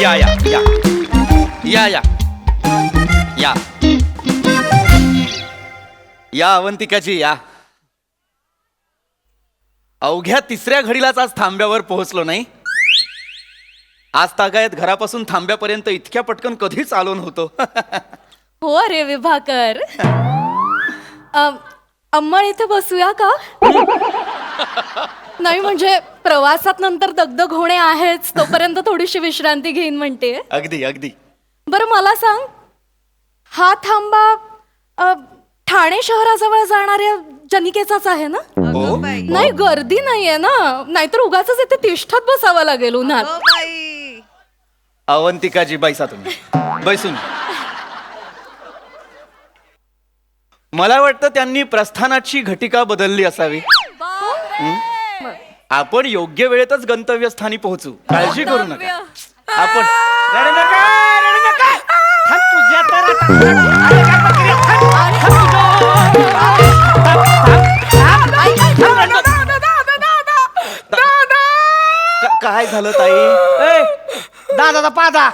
या या या या या या या अवंतिकाजी या. अवघ्या तिसऱ्या घडीलाच आज थांब्यावर पोहोचलो नाही. आज तागायत घरापासून थांब्यापर्यंत इतक्या पटकन कधीच आलो नव्हतो. हो रे विभाकर. अंमळ इथे बसूया का? नाही म्हणजे प्रवासात नंतर दगदग होणे आहेच, तोपर्यंत थोडीशी विश्रांती घेईन म्हणते. अगदी अगदी. बरं मला सांग, हा थांबा ठाणे शहराजवळ जाणाऱ्या जनिकेचाच आहे ना? हो. नाही गर्दी नाहीये ना, नाहीतर उगाच इथे तिष्ठत बसावं लागेल उन्हात. अवंतिकाजी बैसा तुम्ही, बैसून. मला वाटतं त्यांनी प्रस्थानाची घटिका बदलली असावी. आपण योग्य वेळेतच गंतव्यस्थानी पोहोचू, काळजी करू नका. आपण रडू नका, रडू नका. थांब तुझ्या काय झालं ताई? दादा पादा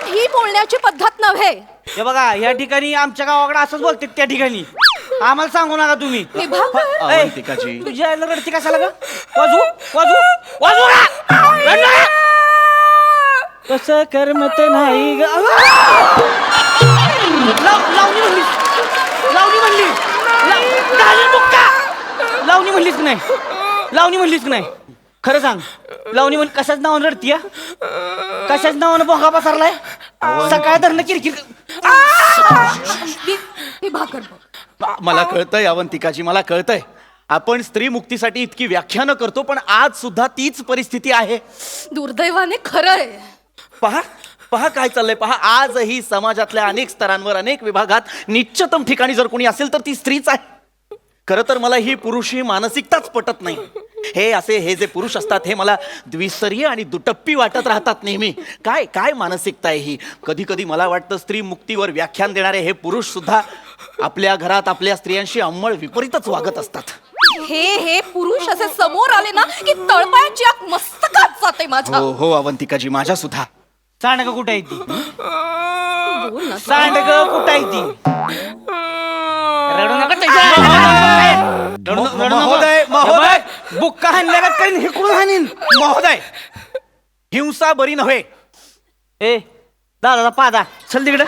ही बोलण्याची पद्धत नव्हे. हे बघा, या ठिकाणी आमच्या गावाकडे असंच बोलते. त्या ठिकाणी आम्हाला सांगू नका तुम्ही. विभाकर अवंतिकाजी तुझ्या आईला रडती कशाला ग? वाजू वाजू वाजू ना. कसं करमत नाही ग. लावणी म्हणलीस, लावणी म्हणली, लावणी म्हणलीस की नाही? लावणी म्हणलीस की नाही? खरं सांग, लावणी म्हण कशाच नावानं रडतीय? कशाच नावानं भोगा पसरलाय? सकाळ धरणं किरकिर. विभाकर मला कळतंय अवंतिकाजी, मला कळतंय. आपण स्त्री मुक्तीसाठी इतकी व्याख्यानं करतो, पण आज सुद्धा तीच परिस्थिती आहे. दुर्दैवाने खरंय. पहा पहा काय चाललंय. पहा, आजही समाजातल्या अनेक स्तरांवर, अनेक विभागात निश्चितम ठिकाणी जर कोणी असेल तर ती स्त्रीच आहे. खरं तर मला ही पुरुषी मानसिकताच पटत नाही. हे जे पुरुष असतात हे मला द्विस्तरीय आणि दुटप्पी वाटत राहतात नेहमी. काय काय मानसिकता आहे ही? कधी कधी मला वाटतं स्त्री मुक्तीवर व्याख्यान देणारे हे पुरुष सुद्धा आपल्या घरात आपल्या स्त्रियांशी अंमळ विपरीतच वागत असतात. हे पुरुष असे समोर आले ना की तळपायाची आग मस्तकात जाते माझ्या. हो हो अवंतिकाजी, माझ्या सुद्धा. सांडग कुठं आहे ती? बोल ना. सांडग कुठं आहे ती? रडू नका. महोदय, महोदय. बुक्का हाणल्या का करीन हिकडून हाणीन. महोदय, हिंसा बरी नव्हे. ए दादा पादा चल तिकडे.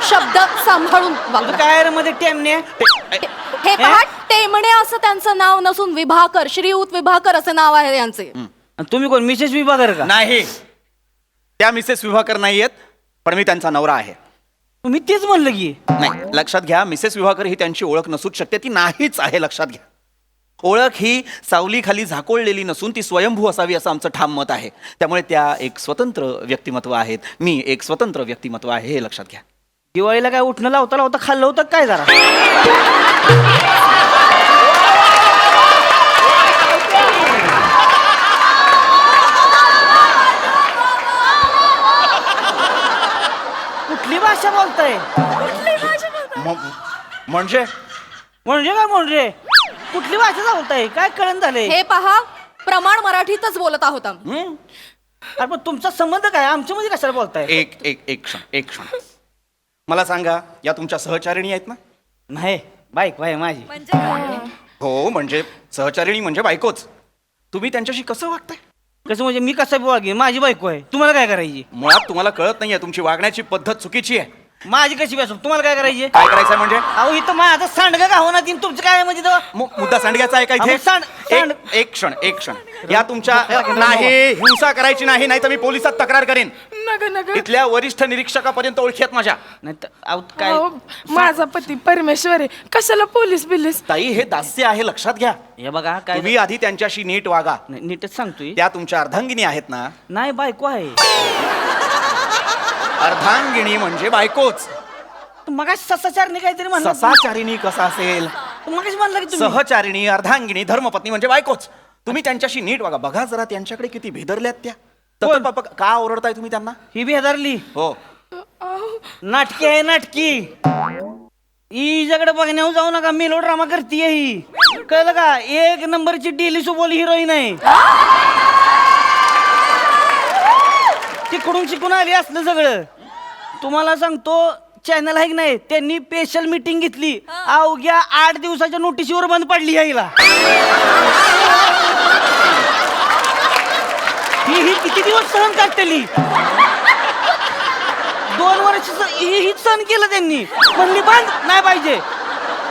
शब्द सांभाळून वागा. काय मध्ये टेमने हे पहा, टेमणे असं त्यांचं नाव नसून विभाकर, श्रीयुत विभाकर असे नाव आहे यांचे. तुम्ही कोण? मिसेस विभागर का? नाही, त्या मिसेस विभाकर नाहीयेत, पण मी त्यांचा नवरा आहे. मी तेच म्हणलं की. नाही, लक्षात घ्या, मिसेस विभाकर ही त्यांची ओळख नसूच शकते. ती नाहीच आहे, लक्षात घ्या. ओळख ही सावलीखाली झाकोळलेली नसून ती स्वयंभू असावी असं आमचं ठाम मत आहे. त्यामुळे त्या एक स्वतंत्र व्यक्तिमत्व आहेत. मी एक स्वतंत्र व्यक्तिमत्व आहे, हे लक्षात घ्या. दिवाळीला काय उठणं लावता लावता खाल्लं होतं काय जरा? कुठली भाषा बोलताय? म्हणजे म्हणजे काय म्हणजे? कुठली भाषा बोलताय? काय कळण झालंय? हे पहा, प्रमाण मराठीतच बोलत आहोत आम्ही. अरे पण तुमचा संबंध काय? आमच्या मध्ये कशाला बोलताय? एक क्षण. मला सांगा, या तुमच्या सहचारिणी आहेत ना? नाही, बायको आहे माझी. हो, म्हणजे सहचारिणी म्हणजे बायकोच. तुम्ही त्यांच्याशी कसं वागताय? कसं म्हणजे? मी कसं वागेन? माझी बायको आहे. तुम्हाला काय करायची? मुळात तुम्हाला कळत नाहीये, तुमची वागण्याची पद्धत चुकीची आहे. माझी कशी बसून तुम्हाला काय करायची? काय करायचंय म्हणजे? अहो इथं माझं सांडगं का होणार? तुमचं काय म्हणजे तेव्हा? मुद्दा सांडग्याचा आहे का इथे? मग सांड- एक क्षण. या तुमच्या नाही, हिंसा करायची नाही, नाही तर मी पोलिसात तक्रार करेन. इथल्या वरिष्ठ निरीक्षकापर्यंत ओळखी आहेत माझ्या. नाही तर अहो, काय अहो, माझा पती परमेश्वर आहे, कशाला पोलीस बिलीस? ताई, हे दास्य आहे, लक्षात घ्या. हे बघा काय तुम्ही आधी त्यांच्याशी नीट वागा. नाही, नीटच सांगतोय. त्या तुमच्या अर्धांगिनी आहेत ना? नाही, बायको आहे. अर्धांगिनी म्हणजे बायकोच. मग ससाचारणी काहीतरी म्हणलं. ससाचारिणी कसा असेल? मग म्हणलं की तुम्ही. सहचारिणी, अर्धांगिनी, धर्मपत्नी म्हणजे बायकोच. तुम्ही त्यांच्याशी नीट वागा. बघा जरा त्यांच्याकडे किती भेदरल्यात त्या. तर बापा, का ओरडताय तुम्ही त्यांना? ही बी हजारली. हो, नाटकी आहे, नाटकी. ही जगड बघण्यावर जाऊ नका, मेलो ड्रामा करतीये ही. कळलं का? एक नंबरची डेली सोबत हिरोईन आहे. तिकडून शिकून आली असलं सगळं. तुम्हाला सांगतो चॅनल आहे की नाही, त्यांनी स्पेशल मीटिंग घेतली. अवघ्या 8 दिवसाच्या नोटीसीवर बंद पडली यायला. ही किती दिवस सहन काढतेली. 2 वर्ष ही सहन केलं त्यांनी. म्हणली बंद नाही पाहिजे.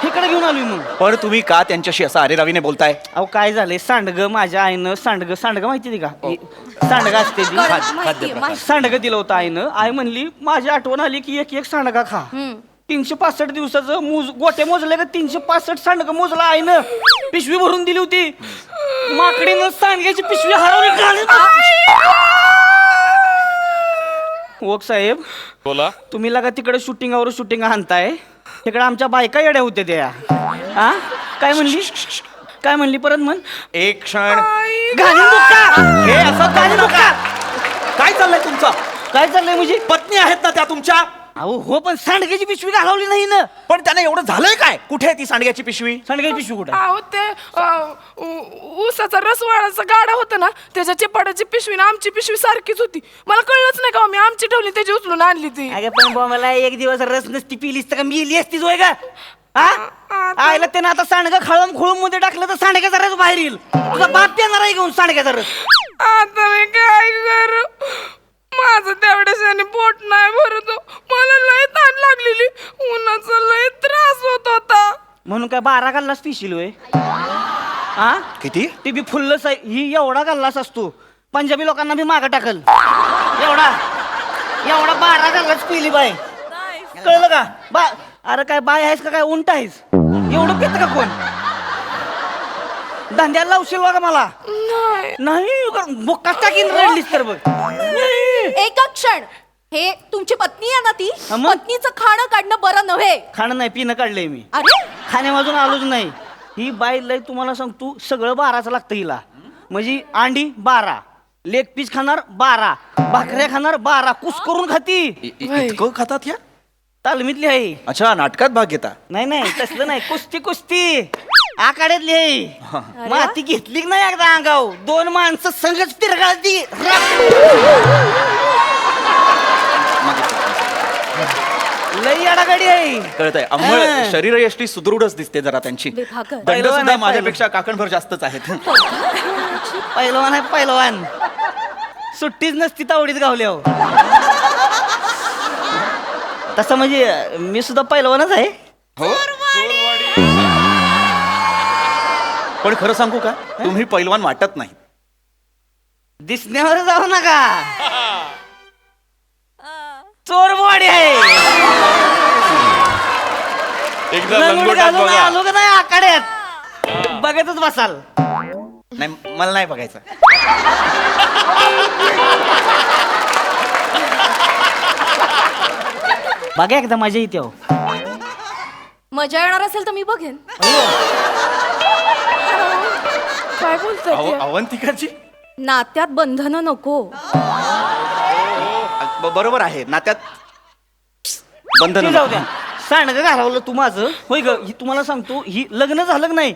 इकडे घेऊन आलोय मग. पण तुम्ही का त्यांच्याशी असं अरेरावीने बोलताय? अहो काय झालंय, सांडग माझ्या आईनं सांडग माहिती का? सांडग असते ती. सांडग दिलं होतं आईनं. आई म्हणली माझी आठवण आली की एक एक सांडगा खा. 365 दिवसाचं गोट्या मोजले का 365 सांडग मोजला आईनं. पिशवी भरून दिली होती. माकडीनं सांडग्याची पिशवी हरवली. ओक साहेब बोला. तुम्ही लगा तिकडे शूटिंगावर शूटिंग आणताय, तिकडे आमच्या बायका येड्या होत्या त्या. हा काय म्हणली परत म्हण. एक क्षण. घालीन बुक्का. हे असं घालीन बुक्का. काय चाललंय तुमचं? काय चाललंय म्हणजे? पत्नी आहेत ना त्या तुमच्या? अहो हो, पण सांडग्याची पिशवी घालवली नाही ना. पण त्याने एवढं झालंय काय? कुठे आहे ती सांडग्याची पिशवी? सांडग्याची पिशवी कुठे? अहो ते ऊसाचा रसवाडाचा गाडा होता ना, त्याच्या चिपाडाची पिशवी ना आमची पिशवी सारखीच होती. मला कळलंच नाही का मी आमची ठेवली त्याची उचलून आणली ती. अगं पण मला एक दिवस रस नसती पिलीस तर का मिली असतीच होय का? हा आयला त्यानं आता सांडगा खळम खोळूम मध्ये टाकलं तर सांडग्याचा रस बाहेर येईल. तुझा बाप येणार आहे घेऊन सांडग्याचा रस. आता मी काय करू? माझं तेवढ्याशाने पोट नाही भरत. मला लय ताण लागलेली. उन्हाचा लय त्रास होत होता. म्हणून काय 12 गल्लास पिशील होय? हा किती? ती बी फुल्लस आहे. ही एवढा गल्लास असतो. पंजाबी लोकांना बी मागं टाकल एवढा 12 गल्लास पिली बाय. कळलं का? अरे काय बाय आहेस का काय उंट आहेस? एवढं पित का कोण? धंद्याला लावशील बघा मला. नाही बुक्काच टाकीन रडलीस तर बघ. एक क्षण. हे तुमची पत्नी आहे ना ती? हा मग? पत्नीचं खाणं काढणं बरं नव्हे. खाणं नाही पिणं काढलंय मी. अरे खाण्यावाजून आलोच नाही. ही बाई लय तुम्हाला सांगतो सगळं 12चं लागतं हिला. म्हणजे अंडी 12, लेग पीस खाणार 12, भाकऱ्या खाणार 12, कुस करून खाती. इतकं खातात या? तालमीतली आहे. अच्छा, नाटकात भाग घेता? नाही तसलं नाही. कुस्ती आखाड्यातली आहे. माती घेतली की नाही एकदा अंगाव 2 माणसं संगच पिरगाळती. लई अडागडी आहे. कळत आहे. अंमळ शरीर यष्टी सुदृढच दिसते जरा त्यांची. विभाकर. दंड पहिलवान सुद्धा आहे, माझ्यापेक्षा काकणभर जास्तच आहेत. पहिलवान आहे पहिलवान. सुट्टीच नसती तावडीत गावल्यावर. तसं म्हणजे मी सुद्धा पहिलवानच आहे. हो. पण खरं सांगू का, तुम्ही पैलवान वाटत नाही. दिसण्यावर जाऊ नका. चोरबवाडी आहे. एकदा लंगोट लंगोटात घालून बघा. आलो का नाही आखाड्यात बघतच बसाल. नाही, मला नाही बघायचं. बघा एकदा मजा येते हो. मजा येणार असेल तर मी बघेन. काय बोलतोय ते? अवंतिकाची नात्यात बंधन नको. बरोबर आहे. नात्यात बंधन ते जाऊ द्या. सांडगं घालवलं तू माझं होय ग. ही तुम्हाला सांगतो ही लग्न झालं का नाही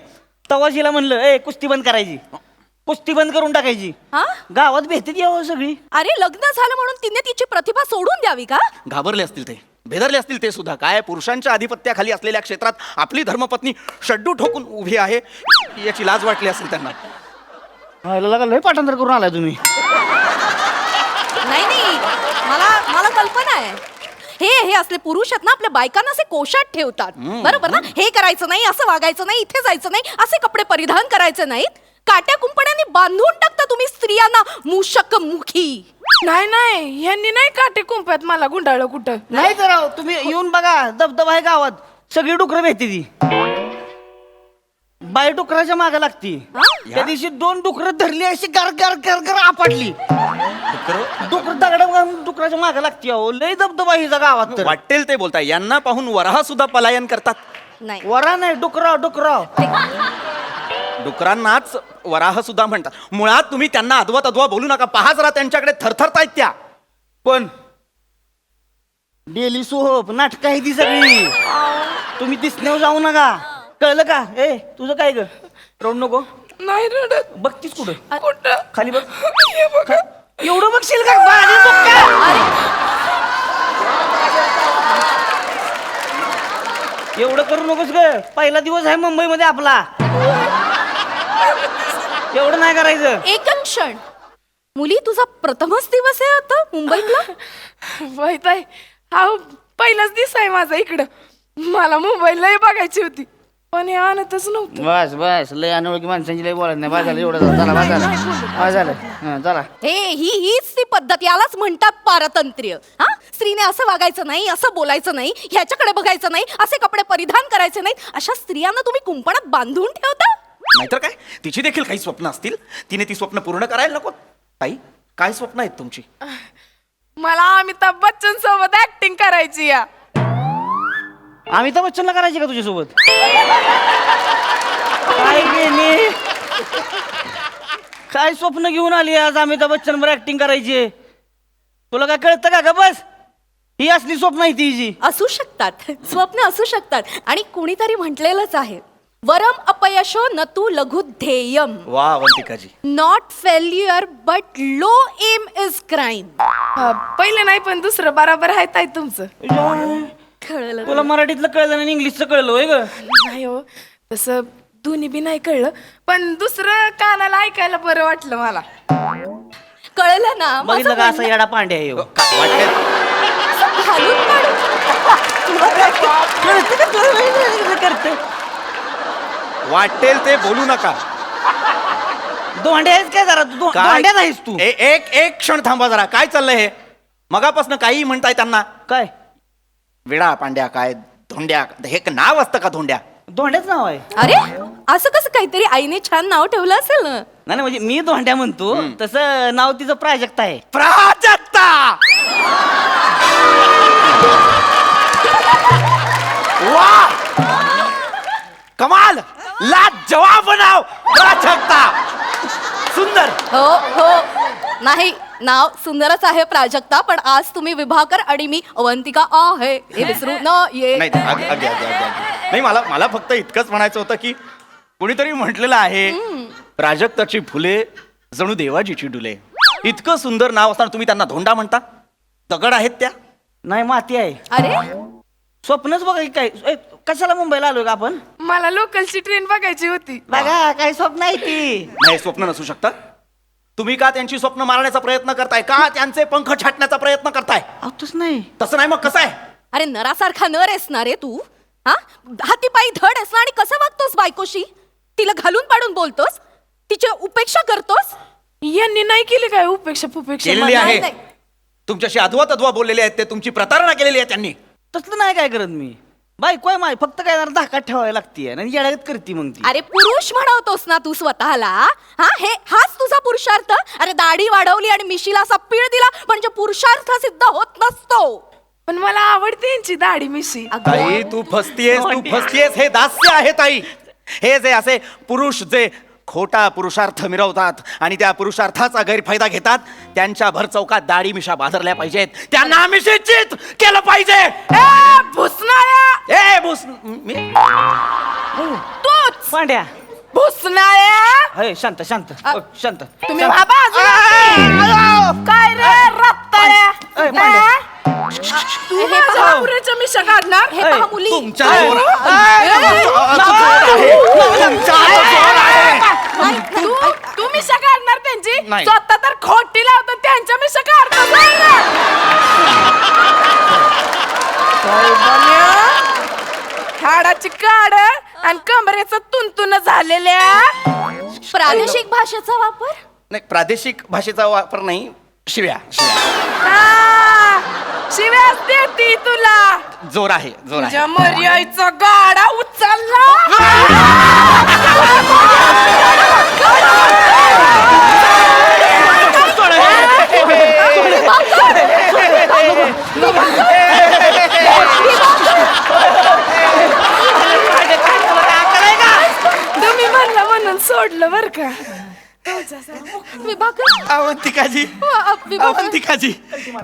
तवा जिला म्हणलं ए कुस्ती बंद करायची. कुस्ती बंद करून टाकायची. हा गावात भेटत यावं सगळी. अरे लग्न झालं म्हणून तिने तिची प्रतिभा सोडून द्यावी का? घाबरले असतील ते, भेदरले असतील ते सुद्धा. काय पुरुषांच्या आधिपत्याखाली असलेल्या क्षेत्रात आपली धर्मपत्नी शड्डू ठोकून उभी आहे याची लाज वाटली असेल त्यांना. लय पाठांतर करून आलाय तुम्ही. नाही मला कल्पना आहे. हे असले पुरुष आहेत ना आपल्या बायकांना असे कोशात ठेवतात. बरोबर ना? हे करायचं नाही, असं वागायचं नाही, इथे जायचं नाही, असे कपडे परिधान करायचे नाहीत. काट्या कुंपड्यांनी बांधून टाकता तुम्ही स्त्रियांना मूषक मुखी. नाही यांनी नाही काटे कुंप्यात मला गुंडाळलं कुठं. नाही तर राव, तुम्ही येऊन बघा धबधबा आहे गावात. सगळी डुकरं भेटते ती. बाई डुकराच्या मागे लागती. त्या दिवशी 2 डुकरं धरली अशी गर गर गर गर आपटली. डुकर दगड डुकराच्या मागे लागती. अहो लय धबधबा हिचा गावात तर. वाटेल ते बोलताय. यांना पाहून वराह सुद्धा पलायन करतात. नाही वरा नाही डुकराव. डुकरांनाच वराह सुद्धा म्हणतात. मुळात तुम्ही त्यांना अद्वा तद्वा बोलू नका. पहा जरा त्यांच्याकडे थरथरतायत त्या. पण डेली सोप नाटक आहे ती सगळी. तुम्ही दिसण्यावर जाऊ नका. कळलं का? ए तुझं काय ग? रडू नको. नाही रडत. बघतीस कुठं? कुठं? खाली बघ. हे बघा. एवढं बघशील का? बाळाने बघ का? एवढं करू नकोस ग. पहिला दिवस आहे मुंबईमध्ये आपला. एवढं नाही करायचं. एक क्षण. मुली, तुझा प्रथमच दिवस आहे आता मुंबईतला? माहित आहे, हा पहिलाच दिवस आहे माझा इकडं. मला मुंबईलाही बघायची होती पण हे आणतच नव्हतं. बस बस लय अनोळखी माणसांची लय बोलायचं नाही. बाजारला एवढं चला बाजारला चला. हीच ती पद्धत, यालाच म्हणतात पारतंत्र्य. हा, स्त्रीने असं वागायचं नाही, असं बोलायचं नाही, ह्याच्याकडे बघायचं नाही, असे कपडे परिधान करायचे नाहीत. अशा स्त्रियांना तुम्ही कुंपणात बांधून ठेवता? नाहीतर काय, तिची देखील काही स्वप्न असतील, तिने ती स्वप्न पूर्ण करायला नको. ताई, काय स्वप्न आहेत तुमची? मला अमिताभ बच्चन सोबत ऍक्टिंग करायची या. अमिताभ बच्चनला करायची का तुझ्यासोबत? काय गेली? काय स्वप्न घेऊन आली आज अमिताभ बच्चन वर ऍक्टिंग करायची? तुला काय कळतं का? ग बस, ही असली स्वप्न आहे तिची. असू शकतात, स्वप्न असू शकतात. आणि कुणीतरी म्हटलेलंच आहे, वरम अपयशो न तू लघु ध्येयम. वा अवंतिकाजी. Not failure but low aim is crime. पहिलं नाही पण दुसरं बरोबर आहे ताई तुमचं. कळलं? तुला मराठीतलं कळलं आणि इंग्लिशचं कळलं होय ग? नाही हो, तसं दोन्ही बी नाही कळलं पण दुसरं कानाला ऐकायला बरं वाटलं मला. कळलं ना? माझं बघितलं का? असं म्हणणं- येडा पांड्या आहे ह्यो. काय वाटेल असं घालून काढून. कळतं का तुला? करते वाटेल ते बोलू नका. दोंड्या आहेस काय जरा? तू काय? दोंड्यात आहेस तू. एक एक क्षण थांबा जरा. काय चाललंय हे? मगापासून काही म्हणताय त्यांना. काय विडा पांड्या, काय धोंड्या, हे नाव असतं का धोंड्या? दोंड्याच नाव आहे? अरे, असं कसं? काहीतरी आईने छान नाव ठेवलं असेल ना. नाही म्हणजे मी दोंड्या म्हणतो, तसं नाव तिचं प्राजक्ता आहे. प्राजक्ता. वा, कमाल, लाजवाब नाव, प्राजक्ता. सुंदर. हो हो, नाही, नाव सुंदरच आहे प्राजक्ता, पण आज तुम्ही विभाकर आणि मी अवंतिका आहे हे विसरू नये. नाही नाही, मला फक्त इतकंच म्हणायचं होतं की कोणीतरी म्हटलेलं आहे, प्राजक्ताची फुले जणू देवाजीची डुले. इतकं सुंदर नाव असताना तुम्ही त्यांना धोंडा म्हणता? दगड आहेत त्या? नाही माती आहे. अरे, स्वप्नच बघा की काय. ए, कशाला मुंबईला आलोय का आपण? मला लोकलची ट्रेन बघायची होती. बघा काय स्वप्न आहे ती. नाही, स्वप्न नसू शकतं. तुम्ही का त्यांची स्वप्न मारण्याचा प्रयत्न करताय? का त्यांचे पंख छाटण्याचा प्रयत्न करताय? तसं नाही. तसं नाही, मग कसं आहे? अरे नरासारखा नर आहेस ना रे तू. हा, हातीपायी धड आहेस ना, आणि कसं वागतोस बायकोशी? तिला घालून पाडून बोलतोस, तिची उपेक्षा करतोस. यांनी नाही केली काय उपेक्षा पुपेक्षा? केलेली नाही, आहे. नाही. तुमच्याशी अधवा तद्वा बोललेले आहेत ते, तुमची प्रतारणा केलेली आहे त्यांनी. तसलं नाही काय करत मी. बायको आहे माय, फक्त काय जरा धाकात ठेवायला लागते आणि येड्यागत करते मग ती. अरे पुरुष म्हणवतोस ना तू स्वतःला. हाच तुझा पुरुषार्थ? अरे दाढी वाढवली आणि मिशीला असा पीळ दिला म्हणजे पुरुषार्थ सिद्ध होत नसतो. पण मला आवडते यांची दाढी मिशी. ताई, तू फसतीयेस. हे दास्य आहे ताई. हे जे असे पुरुष जे खोटा पुरुषार्थ मिरवतात आणि त्या पुरुषार्थाचा गैरफायदा घेतात, त्यांच्या भर चौकात दाढी मिशा बाजारल्या पाहिजेत. त्यांना मिशीचित केलं पाहिजे. ए, भुसनाळ्या! ए भुस मी- तूच पांड्या. भुसनाळ्या! अय शांत शांत शांत. तुम्ही बाबा काय रे रत्ताळ्या? ए, पांड्या. तू हे माझ्या पहा. नवऱ्याच्या मिशा काढणार? हे पहा मुली. तुमच्या जोर आहे. तू मिशा काढणार त्यांची? नाही. स्वतः तर खोटी लावतात, त्यांच्या मिशा काढतात. हाडाची काड आणि कमरेचं तुंतुन झालेल्या. प्रादेशिक भाषेचा वापर. नाही, प्रादेशिक भाषेचा वापर नाही, शिव्या. शिव्याच देती तुला. जोर आहे. तुझ्या मर्याईचा गाडा उचलला. तुम्ही म्हणला म्हणून सोडलं बर का. विभाकर अवंतिकाजी विभाकर अवंतिकाजी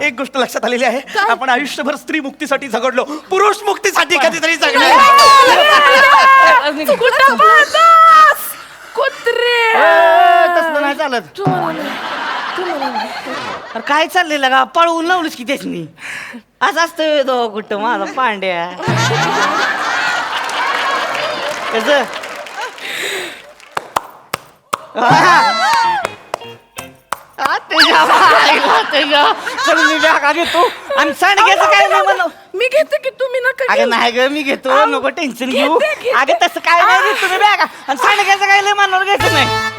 एक गोष्ट लक्षात आलेली आहे काय? आपण आयुष्यभर स्त्री मुक्तीसाठी झगडलो पुरुष मुक्तीसाठी कधीतरी झगडलो कुठं पाहतास कुत्रे तसलं नाही चालत. अरे काय चाललेलं का पळवून लावलंस की त्यासनी असं असतं दो कुठं माझा पांड्या कसं घेतो आणि सांडग्याचं काय नाही म्हणू. मी घेते की तुम्ही नका अगं घेऊ. नाही ग मी घेतो नको टेन्शन घेऊ घेते. अगं तसं काय नाही घेतो मी बॅग आणि सांडग्याचं काय लय मनावर घ्यायचं नाही